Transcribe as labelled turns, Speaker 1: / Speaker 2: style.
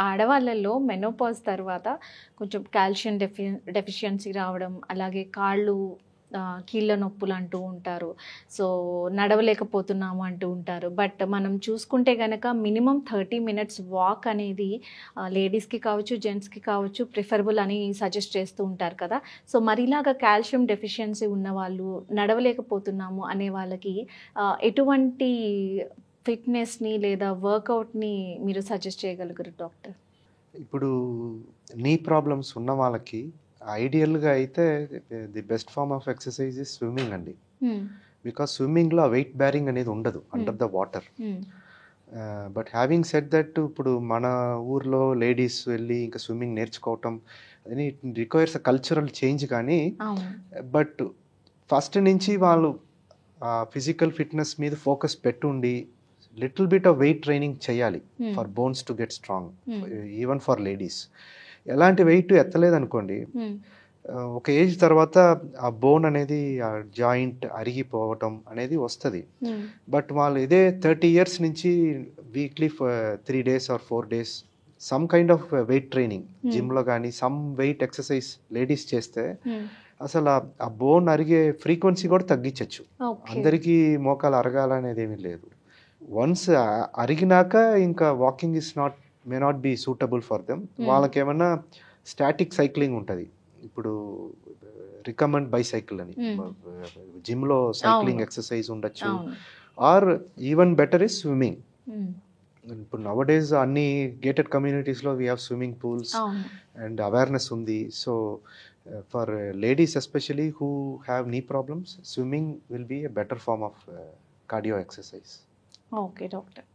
Speaker 1: ఆడవాళ్ళలో మెనోపాజ్ తర్వాత కొంచెం కాల్షియం డెఫిషియన్సీ రావడం, అలాగే కాళ్ళు కీళ్ళ నొప్పులు అంటూ ఉంటారు. సో నడవలేకపోతున్నాము అంటూ ఉంటారు. బట్ మనం చూసుకుంటే గనక మినిమం 30 మినిట్స్ వాక్ అనేది లేడీస్కి కావచ్చు, జెంట్స్కి కావచ్చు ప్రిఫరబుల్ అని సజెస్ట్ చేస్తూ ఉంటారు కదా. సో మరి ఇలాగా కాల్షియం డెఫిషియన్సీ ఉన్న వాళ్ళు, నడవలేకపోతున్నాము అనే వాళ్ళకి ఎటువంటి ఫిట్నెస్ని లేదా వర్కౌట్ని మీరు సజెస్ట్ చేయగలుగురు డాక్టర్?
Speaker 2: ఇప్పుడు నీ ప్రాబ్లమ్స్ ఉన్న వాళ్ళకి ఐడియల్గా అయితే the best form of exercise is swimming అండి. బికాస్ స్విమ్మింగ్లో ఆ వెయిట్ బ్యారింగ్ అనేది ఉండదు under the water. But having said that ఇప్పుడు మన ఊర్లో లేడీస్ వెళ్ళి ఇంకా స్విమ్మింగ్ నేర్చుకోవటం అది రిక్వైర్స్ అ కల్చరల్ చేంజ్. కానీ బట్ ఫస్ట్ నుంచి వాళ్ళు ఫిజికల్ ఫిట్నెస్ మీద ఫోకస్ పెట్టుండి little bit of weight training చేయాలి for bones to get strong, even for ladies. ఎలాంటి వెయిట్ ఎత్తలేదు అనుకోండి, ఒక ఏజ్ తర్వాత ఆ బోన్ అనేది ఆ జాయింట్ అరిగిపోవటం అనేది వస్తుంది. బట్ వాళ్ళు ఇదే 30 years నుంచి weekly 3 days or 4 days some kind of weight training జిమ్లో కానీ సమ్ వెయిట్ ఎక్సర్సైజ్ లేడీస్ చేస్తే అసలు ఆ బోన్ అరిగే ఫ్రీక్వెన్సీ కూడా తగ్గించవచ్చు. అందరికీ మోకాలు అరగాలనేది ఏమీ లేదు. వన్స్ అరిగినాక ఇంకా walking is may not be suitable for them. వాళ్ళకి ఏమన్నా స్టాటిక్ సైక్లింగ్ ఉంటుంది. ఇప్పుడు రికమెండ్ బైసైకిల్ అని జిమ్లో సైక్లింగ్ ఎక్సర్సైజ్ ఉండొచ్చు. Or even better is swimming. ఇప్పుడు నవడేస్ అన్ని గేటెడ్ కమ్యూనిటీస్లో we have swimming pools and awareness ఉంది. So for ladies especially who have knee problems, swimming will be a better form of cardio exercise.
Speaker 1: Okay doctor.